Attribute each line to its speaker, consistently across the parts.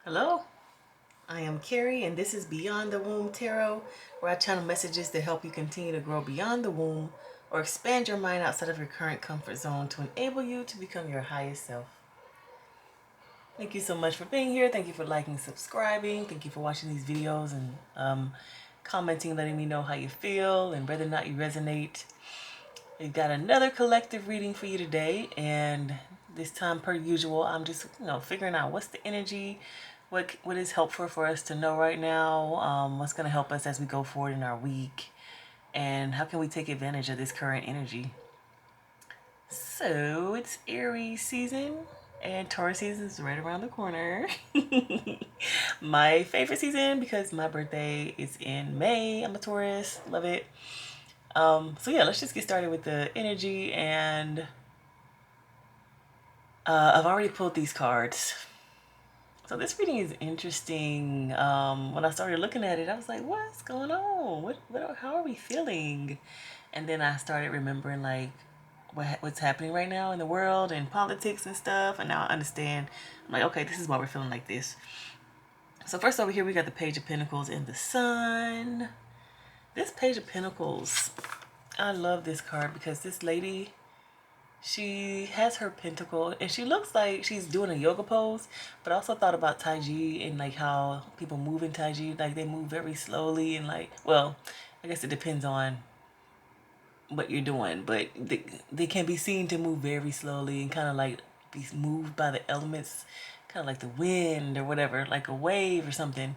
Speaker 1: Hello, I am Carrie, and this is Beyond the Womb Tarot, where I channel messages to help you continue to grow beyond the womb or expand your mind outside of your current comfort zone to enable you to become your highest self. Thank you so much for being here. Thank you for liking, subscribing. Thank you for watching these videos and commenting, letting me know how you feel and whether or not you resonate. We've got another collective reading for you today, and this time, per usual, I'm just figuring out what's the energy, what is helpful for us to know right now, what's going to help us as we go forward in our week, and how can we take advantage of this current energy. So it's Aries season, and Taurus season is right around the corner. My favorite season because my birthday is in May. I'm a Taurus, love it. So yeah, let's just get started with the energy. And I've already pulled these cards. So this reading is interesting. When I started looking at it, I was like, what's going on? How are we feeling? And then I started remembering like what's happening right now in the world and politics and stuff. And now I understand. I'm like, okay, this is why we're feeling like this. So first over here, we got the Page of Pentacles and the Sun. This Page of Pentacles, I love this card because this lady, she has her pentacle and she looks like she's doing a yoga pose, but I also thought about Tai Chi and like how people move in Tai Chi, like they move very slowly and like, well, I guess it depends on what you're doing, but they can be seen to move very slowly and kind of like be moved by the elements, kind of like the wind or whatever, like a wave or something.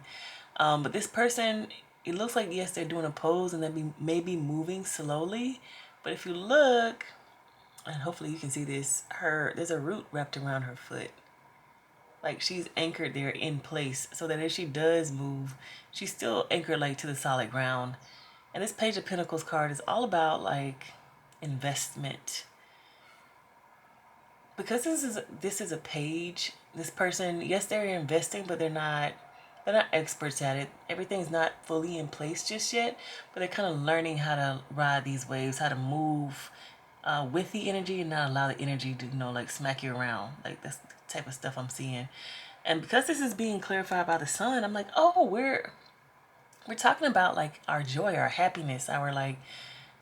Speaker 1: But this person, it looks like, yes, they're doing a pose and they may be moving slowly, but if you look, and hopefully you can see this, there's a root wrapped around her foot. Like she's anchored there in place so that if she does move, she's still anchored like to the solid ground. And this Page of Pentacles card is all about like investment. Because this is a page, this person, yes, they're investing, but they're not experts at it. Everything's not fully in place just yet, but they're kind of learning how to ride these waves, how to move with the energy and not allow the energy to, like smack you around. Like that's the type of stuff I'm seeing. And because this is being clarified by the Sun, I'm like, oh, we're talking about like our joy, our happiness, our like,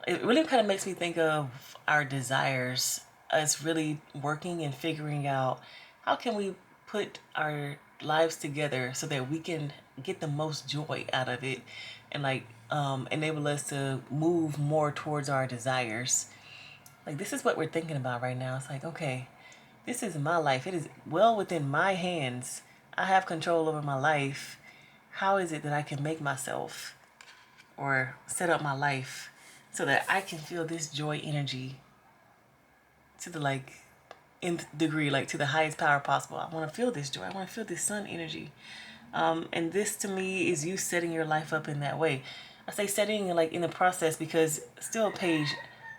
Speaker 1: it really kind of makes me think of our desires, us really working and figuring out how can we put our lives together so that we can get the most joy out of it and like enable us to move more towards our desires. Like this is what we're thinking about right now. It's like, okay, this is my life. It is well within my hands. I have control over my life. How is it that I can make myself or set up my life so that I can feel this joy energy to the like nth degree, like to the highest power possible? I want to feel this joy. I want to feel this Sun energy. And this to me is you setting your life up in that way. I say setting like in the process because still a page,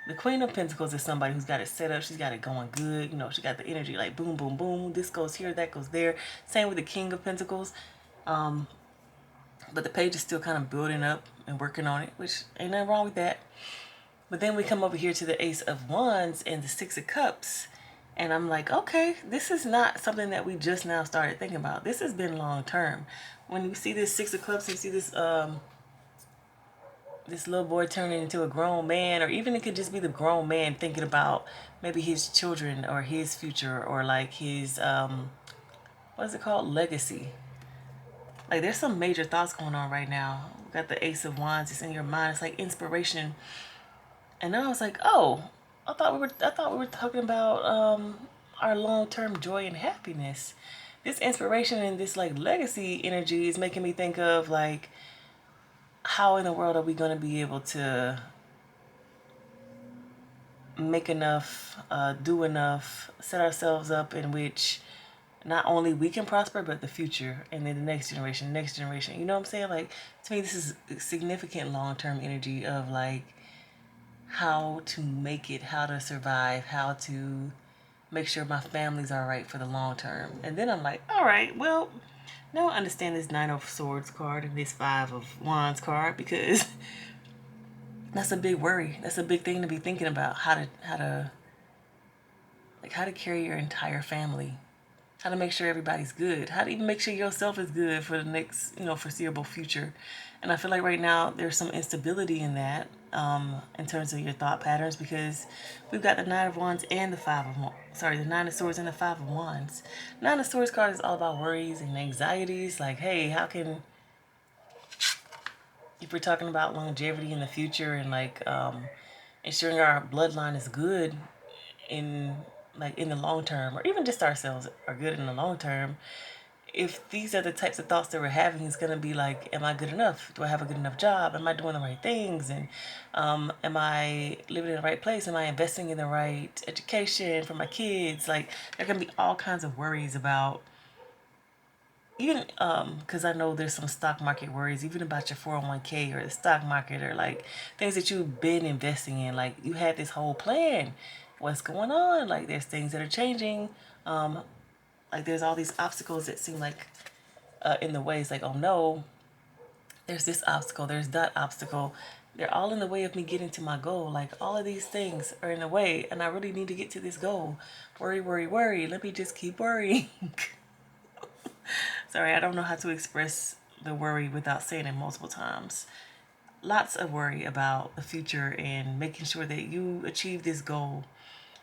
Speaker 1: the Queen of Pentacles is somebody who's got it set up. She's got it going good. She got the energy like boom, boom, boom. This goes here, that goes there. Same with the King of Pentacles. But the page is still kind of building up and working on it, which ain't nothing wrong with that. But then we come over here to the Ace of Wands and the Six of Cups. And I'm like, okay, this is not something that we just now started thinking about. This has been long term. When you see this Six of Cups, you see this this little boy turning into a grown man, or even it could just be the grown man thinking about maybe his children or his future or like his what is it called? Legacy. Like there's some major thoughts going on right now. We got the Ace of Wands, it's in your mind, it's like inspiration. And then I was like, oh, I thought we were talking about our long-term joy and happiness. This inspiration and this like legacy energy is making me think of like how in the world are we going to be able to make enough, do enough, set ourselves up in which not only we can prosper, but the future and then the next generation, next generation. You know what I'm saying? Like to me, this is significant long-term energy of like how to make it, how to survive, how to make sure my family's all right for the long term. And then I'm like, all right, well, now I understand this Nine of Swords card and this Five of Wands card because that's a big worry. That's a big thing to be thinking about. How to carry your entire family how to make sure everybody's good, how to even make sure yourself is good for the next, foreseeable future. And I feel like right now there's some instability in that, in terms of your thought patterns, because we've got the Nine of Wands and the the Nine of Swords and the Five of Wands. Nine of Swords card is all about worries and anxieties. Like, hey, how can, if we're talking about longevity in the future and like ensuring our bloodline is good in in the long term, or even just ourselves are good in the long term, if these are the types of thoughts that we're having, it's going to be like, am I good enough? Do I have a good enough job? Am I doing the right things? And am I living in the right place? Am I investing in the right education for my kids? Like, there can be all kinds of worries about, even because I know there's some stock market worries, even about your 401k or the stock market, or like things that you've been investing in. Like, you had this whole plan. What's going on? Like, there's things that are changing. Like, there's all these obstacles that seem like in the way. It's like, oh no, there's this obstacle, there's that obstacle. They're all in the way of me getting to my goal. Like, all of these things are in the way, and I really need to get to this goal. Worry, worry, worry. Let me just keep worrying. Sorry, I don't know how to express the worry without saying it multiple times. Lots of worry about the future and making sure that you achieve this goal.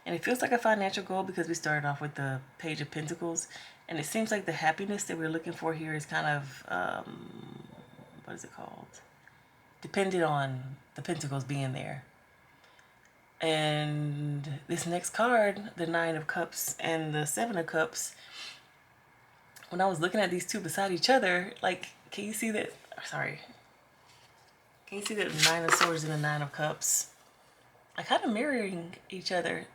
Speaker 1: And it feels like a financial goal because we started off with the Page of Pentacles. And it seems like the happiness that we're looking for here is kind of, what is it called? Dependent on the Pentacles being there. And this next card, the Nine of Cups and the Seven of Cups, when I was looking at these two beside each other, like, can you see that? Sorry. Can you see that the Nine of Swords and the Nine of Cups are kind of mirroring each other?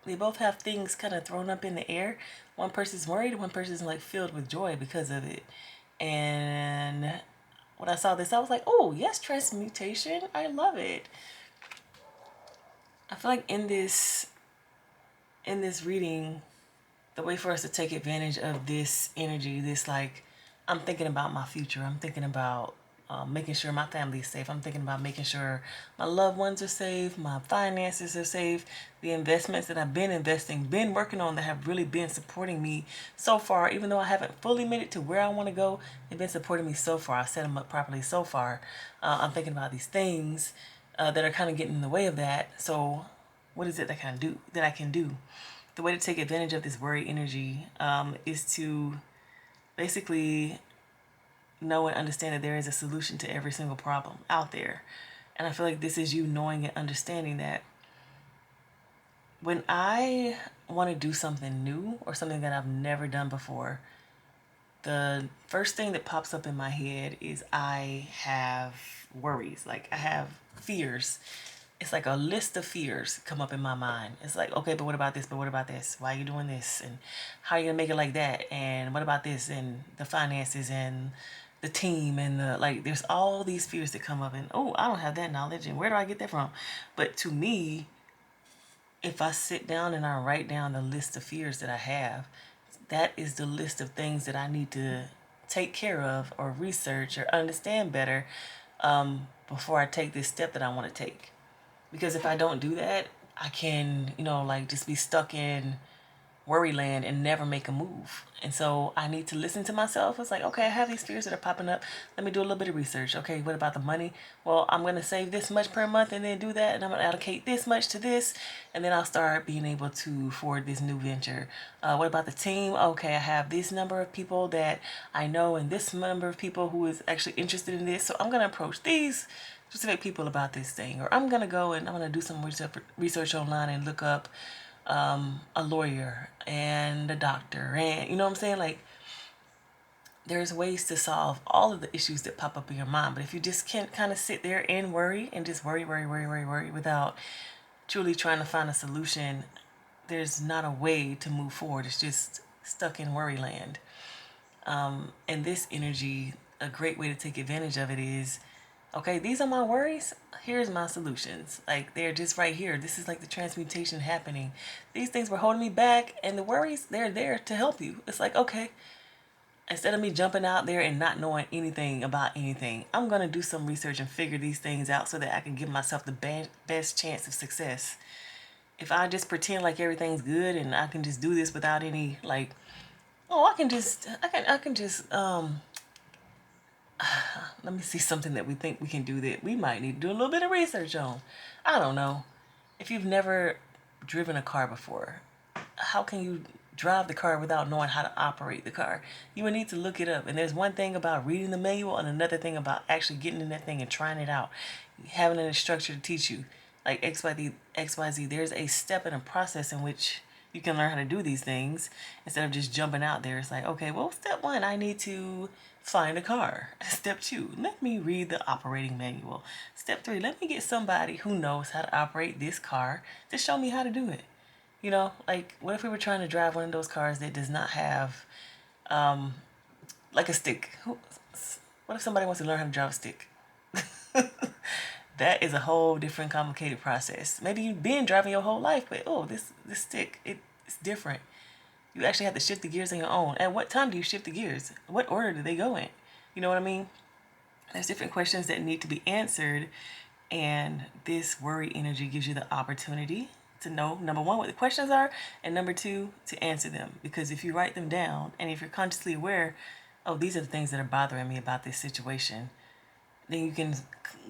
Speaker 1: They both have things kind of thrown up in the air. One person's worried, one person's like filled with joy because of it. And when I saw this, I was like, oh, yes, transmutation. I love it. I feel like in this reading, the way for us to take advantage of this energy, this like, I'm thinking about my future. I'm thinking about making sure my family is safe. I'm thinking about making sure my loved ones are safe, my finances are safe, the investments that I've been working on that have really been supporting me so far, even though I haven't fully made it to where I want to go. They've been supporting me so far. I set them up properly so far. I'm thinking about these things that are kind of getting in the way of that. So what is it that I can do? The way to take advantage of this worry energy is to basically know and understand that there is a solution to every single problem out there. And I feel like this is you knowing and understanding that when I want to do something new or something that I've never done before, the first thing that pops up in my head is I have worries. Like, I have fears. It's like a list of fears come up in my mind. It's like, okay, but what about this? But what about this? Why are you doing this? And how are you gonna make it like that? And what about this? And the finances and the team and the, like, there's all these fears that come up, and oh, I don't have that knowledge, and where do I get that from? But to me, if I sit down and I write down the list of fears that I have, that is the list of things that I need to take care of or research or understand better before I take this step that I want to take. Because if I don't do that, I can, like, just be stuck in worry land and never make a move. And so I need to listen to myself. It's like, okay, I have these fears that are popping up. Let me do a little bit of research. Okay, what about the money? Well, I'm going to save this much per month and then do that. And I'm going to allocate this much to this. And then I'll start being able to afford this new venture. What about the team? Okay, I have this number of people that I know and this number of people who is actually interested in this. So I'm going to approach these specific people about this thing. Or I'm going to go and I'm going to do some research online and look up a lawyer and a doctor, and you know what I'm saying? Like, there's ways to solve all of the issues that pop up in your mind. But if you just can't kind of sit there and worry and just worry without truly trying to find a solution, there's not a way to move forward. It's just stuck in worry land. And this energy, a great way to take advantage of it is, okay, these are my worries. Here's my solutions. Like, they're just right here. This is like the transmutation happening. These things were holding me back, and the worries, they're there to help you. It's like, okay, instead of me jumping out there and not knowing anything about anything, I'm going to do some research and figure these things out so that I can give myself the best chance of success. If I just pretend like everything's good and I can just do this without any, like, Oh, I can just let me see something that we think we can do that we might need to do a little bit of research on. I don't know. If you've never driven a car before, how can you drive the car without knowing how to operate the car? You would need to look it up. And there's one thing about reading the manual and another thing about actually getting in that thing and trying it out. Having an instructor to teach you. Like XYZ, there's a step and a process in which you can learn how to do these things instead of just jumping out there. It's like, okay, well, step one, I need to find a car. Step two, let me read the operating manual. Step three, let me get somebody who knows how to operate this car to show me how to do it. You know, like, what if we were trying to drive one of those cars that does not have, like a stick? What if somebody wants to learn how to drive a stick? That is a whole different complicated process. Maybe you've been driving your whole life, but oh, this stick, it's different. You actually have to shift the gears on your own. At what time do you shift the gears? What order do they go in? You know what I mean? There's different questions that need to be answered, and this worry energy gives you the opportunity to know, number one, what the questions are, and number two, to answer them. Because if you write them down and if you're consciously aware, oh, these are the things that are bothering me about this situation, then you can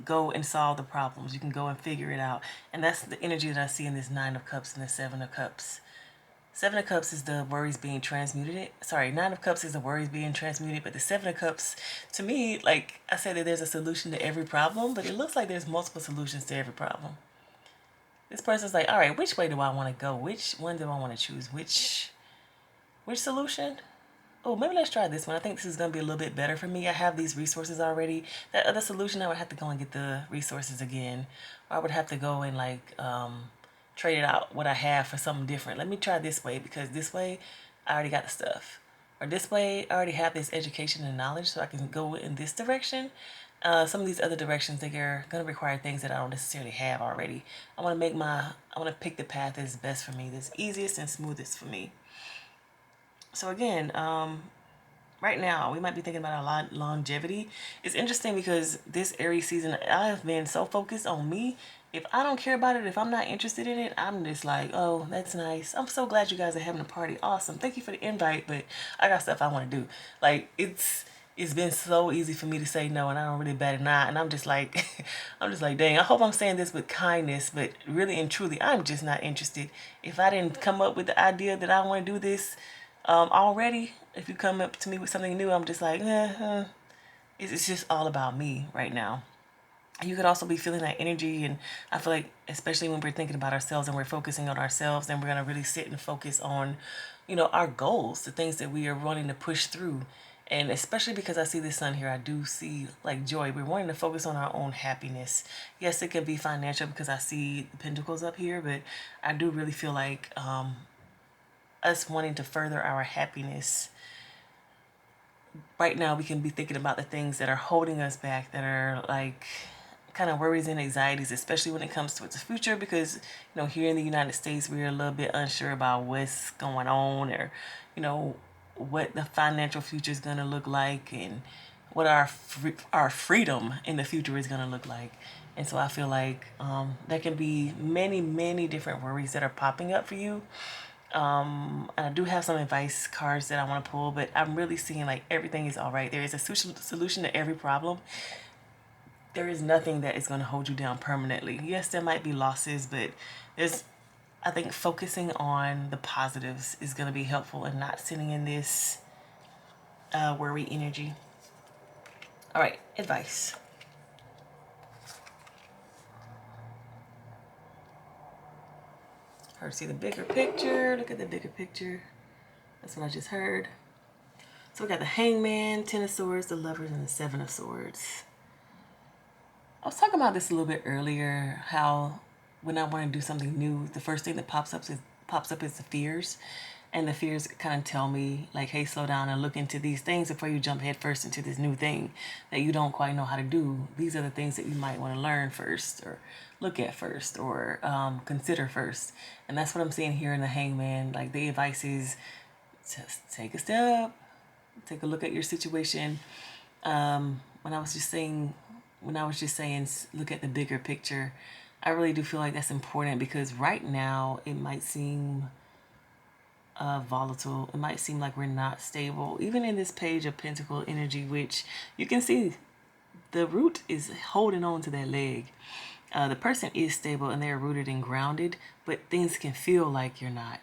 Speaker 1: go and solve the problems. You can go and figure it out. And that's the energy that I see in this Nine of Cups and the Seven of Cups. Seven of Cups is the worries being transmuted. Sorry, Nine of Cups is the worries being transmuted, but the Seven of Cups, to me, like I said, that there's a solution to every problem, but it looks like there's multiple solutions to every problem. This person's like, all right, which way do I want to go? Which one do I want to choose? Which solution? Oh, maybe let's try this one. I think this is going to be a little bit better for me. I have these resources already. That other solution, I would have to go and get the resources again. Or I would have to go and trade it out what I have for something different. Let me try this way because this way I already got the stuff. Or this way I already have this education and knowledge so I can go in this direction. Some of these other directions, they are going to require things that I don't necessarily have already. I want to pick the path that's best for me, that's easiest and smoothest for me. So again, right now we might be thinking about our longevity. It's interesting because this Aries season, I have been so focused on me. If I don't care about it, if I'm not interested in it, I'm just like, oh, that's nice. I'm so glad you guys are having a party. Awesome. Thank you for the invite, but I got stuff I want to do. Like, it's been so easy for me to say no, and I don't really bat an eye. And I'm just like, I'm just like, dang, I hope I'm saying this with kindness, but really and truly, I'm just not interested. If I didn't come up with the idea that I want to do this already, if you come up to me with something new, I'm just like, it's just all about me right now. You could also be feeling that energy, and I feel like especially when we're thinking about ourselves and we're focusing on ourselves, then we're going to really sit and focus on, our goals, the things that we are wanting to push through. And especially because I see the sun here, I do see like joy. We're wanting to focus on our own happiness. Yes, it can be financial because I see the pentacles up here, but I do really feel like us wanting to further our happiness. Right now we can be thinking about the things that are holding us back, that are like kind of worries and anxieties, especially when it comes to the future, because here in the United States we're a little bit unsure about what's going on, or what the financial future is going to look like, and what our freedom in the future is going to look like. And so I feel like there can be many different worries that are popping up for you. And I do have some advice cards that I want to pull, but I'm really seeing like everything is all right. There is a solution to every problem. There is nothing that is going to hold you down permanently. Yes, there might be losses, but I think focusing on the positives is going to be helpful, and not sitting in this worry energy. All right, advice. Heard, see the bigger picture. Look at the bigger picture. That's what I just heard. So we got the Hangman, Ten of Swords, the Lovers, and the Seven of Swords. I was talking about this a little bit earlier, how when I want to do something new, the first thing that pops up is the fears. And the fears kind of tell me, like, hey, slow down and look into these things before you jump head first into this new thing that you don't quite know how to do. These are the things that you might want to learn first, or look at first, or consider first. And that's what I'm seeing here in the Hangman. Like, the advice is just take a step, take a look at your situation. When I was just saying, look at the bigger picture, I really do feel like that's important, because right now it might seem volatile. It might seem like we're not stable. Even in this page of Pentacle energy, which you can see the root is holding on to that leg. The person is stable and they're rooted and grounded, but things can feel like you're not.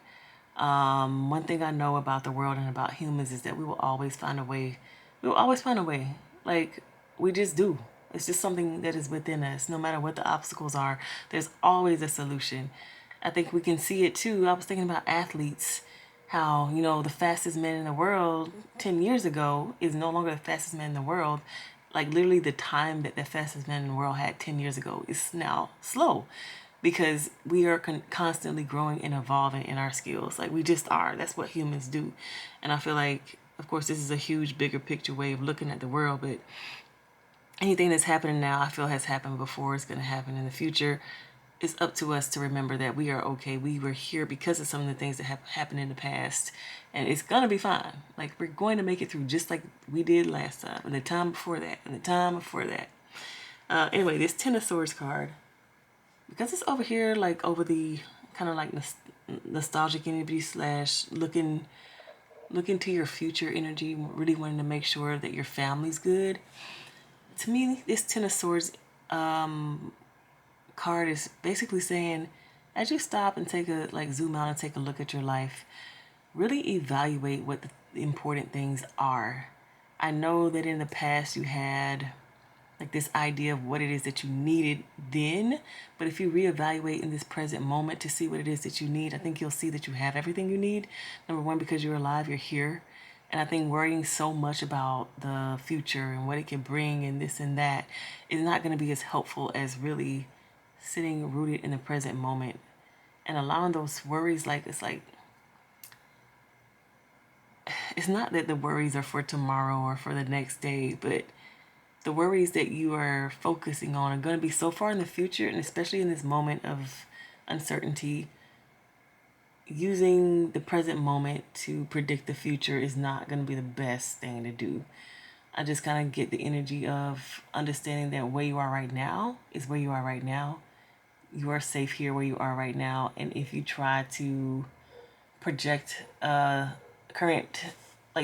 Speaker 1: One thing I know about the world and about humans is that we will always find a way. We will always find a way. Like, we just do. It's just something that is within us. No matter what the obstacles are, there's always a solution. I think we can see it too. I was thinking about athletes, how, the fastest man in the world 10 years ago is no longer the fastest man in the world. Like, literally the time that the fastest man in the world had 10 years ago is now slow, because we are constantly growing and evolving in our skills. Like, we just are. That's what humans do. And I feel like, of course, this is a huge, bigger picture way of looking at the world, but anything that's happening now, I feel has happened before. It's going to happen in the future. It's up to us to remember that we are okay. We were here because of some of the things that have happened in the past, and it's going to be fine. Like, we're going to make it through just like we did last time, and the time before that, and the time before that. Anyway, this Ten of Swords card, because it's over here, like over the kind of like nostalgic energy slash looking to your future energy, really wanting to make sure that your family's good. To me, this Ten of Swords card is basically saying, as you stop and zoom out and take a look at your life, really evaluate what the important things are. I know that in the past you had like this idea of what it is that you needed then, but if you reevaluate in this present moment to see what it is that you need, I think you'll see that you have everything you need. Number one, because you're alive, you're here. And I think worrying so much about the future and what it can bring and this and that is not going to be as helpful as really sitting rooted in the present moment and allowing those worries. It's not that the worries are for tomorrow or for the next day, but the worries that you are focusing on are going to be so far in the future, and especially in this moment of uncertainty, using the present moment to predict the future is not going to be the best thing to do. I just kind of get the energy of understanding that where you are right now is where you are right now. You are safe here where you are right now, and if you try to project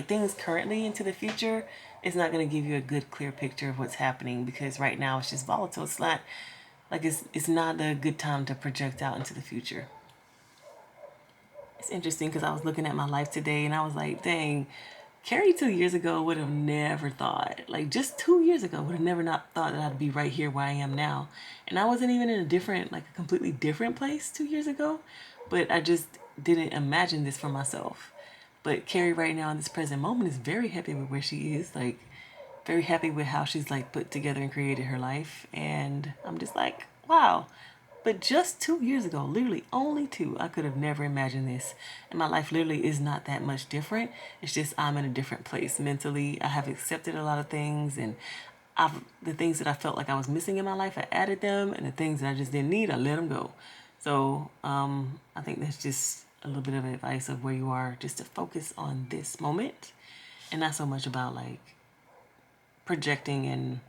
Speaker 1: things currently into the future, it's not going to give you a good clear picture of what's happening, because right now it's just volatile. It's not like it's not a good time to project out into the future. It's interesting because I was looking at my life today and I was like, dang, Carrie 2 years ago would have never thought, like just 2 years ago, would have never not thought that I'd be right here where I am now. And I wasn't even in a completely different place 2 years ago, but I just didn't imagine this for myself. But Carrie right now in this present moment is very happy with where she is, like very happy with how she's like put together and created her life. And I'm just like, wow. But just 2 years ago, literally only 2, I could have never imagined this. And my life literally is not that much different. It's just I'm in a different place mentally. I have accepted a lot of things, and the things that I felt like I was missing in my life, I added them, and the things that I just didn't need, I let them go. So I think that's just a little bit of advice of where you are, just to focus on this moment and not so much about like projecting and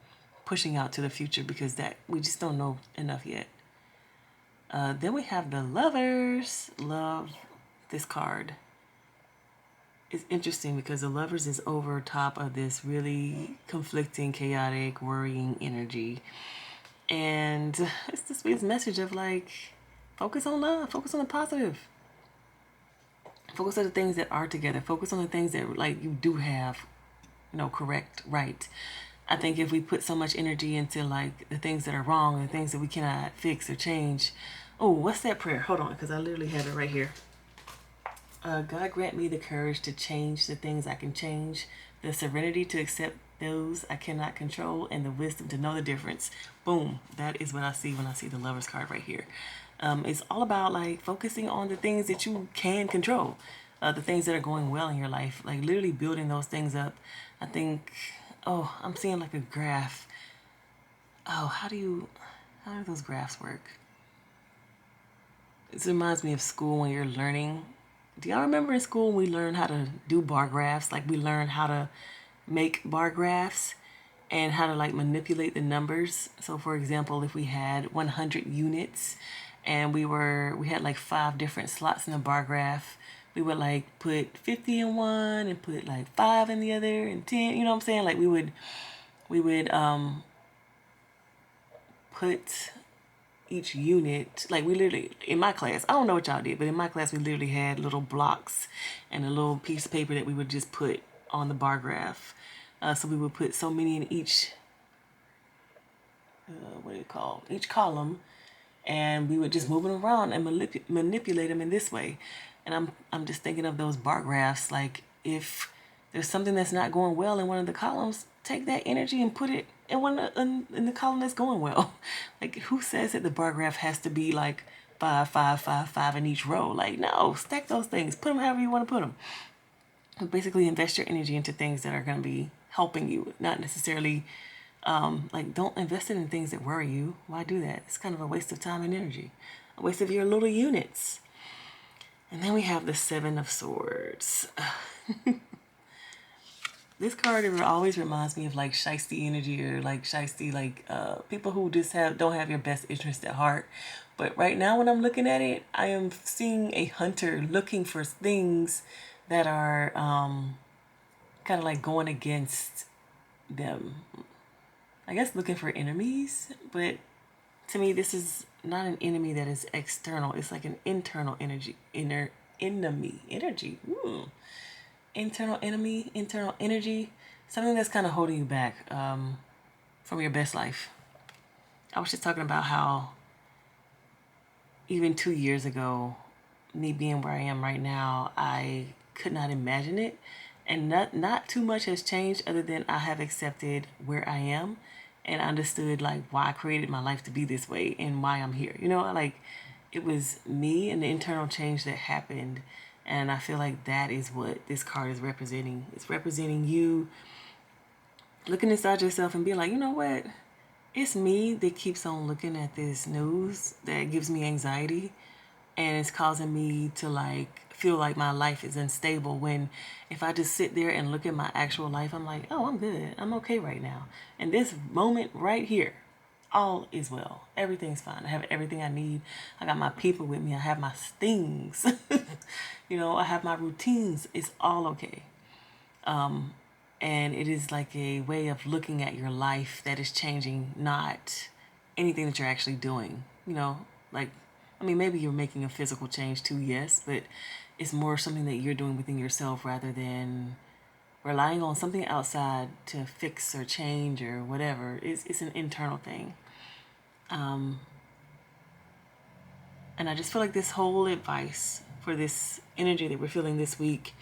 Speaker 1: pushing out to the future, because that we just don't know enough yet. Then we have the Lovers. Love this card. It's interesting because the Lovers is over top of this really conflicting, chaotic, worrying energy. And it's this weird message of like, focus on love, focus on the positive. Focus on the things that are together. Focus on the things that like you do have, correct, right. I think if we put so much energy into like the things that are wrong, the things that we cannot fix or change. Oh, what's that prayer? Hold on, because I literally have it right here. God grant me the courage to change the things I can change, the serenity to accept those I cannot control, and the wisdom to know the difference. Boom. That is what I see when I see the Lovers card right here. It's all about like focusing on the things that you can control, the things that are going well in your life, like literally building those things up. I think, I'm seeing like a graph. How do those graphs work? This reminds me of school when you're learning. Do y'all remember in school we learned how to do bar graphs? Like we learned how to make bar graphs and how to like manipulate the numbers. So for example, if we had 100 units and we had like 5 different slots in the bar graph, we would like put 50 in one and put like 5 in the other and 10, you know what I'm saying? Like we would put each unit, like we literally, in my class, I don't know what y'all did, but in my class we literally had little blocks and a little piece of paper that we would just put on the bar graph. So we would put so many in each, what do you call, each column, and we would just move them around and manipulate them in this way. And I'm just thinking of those bar graphs, like if there's something that's not going well in one of the columns, take that energy and put it in in the column that's going well. Like, who says that the bar graph has to be like 5, 5, 5, 5 in each row? Like, no, stack those things, put them however you want to put them. Basically, invest your energy into things that are going to be helping you, not necessarily like, don't invest it in things that worry you. Why do that? It's kind of a waste of time and energy, a waste of your little units. And then we have the Seven of Swords. This card always reminds me of like shiesty energy, or like shiesty, like people who just don't have your best interest at heart. But right now when I'm looking at it, I am seeing a hunter looking for things that are kind of like going against them. I guess looking for enemies, but to me this is not an enemy that is external. It's like an internal energy, enemy energy. Internal enemy, internal energy, something that's kind of holding you back from your best life. I was just talking about how even 2 years ago, me being where I am right now, I could not imagine it. And not too much has changed other than I have accepted where I am and understood like why I created my life to be this way and why I'm here. You know, like it was me and the internal change that happened. And I feel like that is what this card is representing. It's representing you looking inside yourself and being like, you know what? It's me that keeps on looking at this news that gives me anxiety, and it's causing me to like feel like my life is unstable, when if I just sit there and look at my actual life, I'm like, oh, I'm good. I'm okay right now. And this moment right here, all is well. Everything's fine. I have everything I need. I got my people with me. I have my things. You know, I have my routines. It's all okay. And it is like a way of looking at your life that is changing, not anything that you're actually doing. You know, like, I mean, maybe you're making a physical change too, yes, but it's more something that you're doing within yourself rather than relying on something outside to fix or change or whatever. It's an internal thing. And I just feel like this whole advice for this energy that we're feeling this week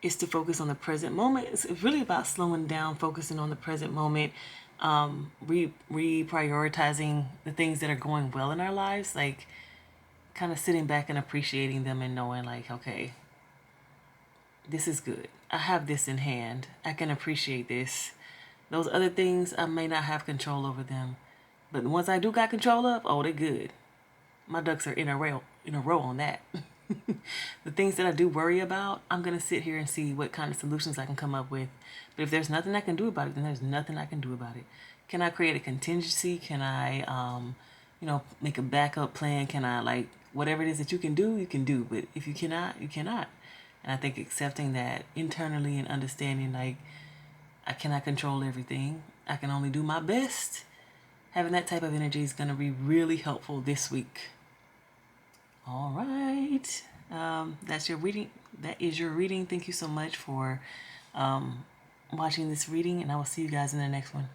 Speaker 1: is to focus on the present moment. It's really about slowing down, focusing on the present moment, reprioritizing the things that are going well in our lives, like kind of sitting back and appreciating them and knowing like, okay, this is good. I have this in hand. I can appreciate this. Those other things, I may not have control over them, but the ones I do got control of, oh, they're good. My ducks are in a row on that. The things that I do worry about, I'm going to sit here and see what kind of solutions I can come up with. But if there's nothing I can do about it, then there's nothing I can do about it. Can I create a contingency? Can I, make a backup plan? Can I, like, whatever it is that you can do, you can do. But if you cannot, you cannot. And I think accepting that internally and understanding, like, I cannot control everything. I can only do my best. Having that type of energy is going to be really helpful this week. All right. That's your reading. That is your reading. Thank you so much for watching this reading, and I will see you guys in the next one.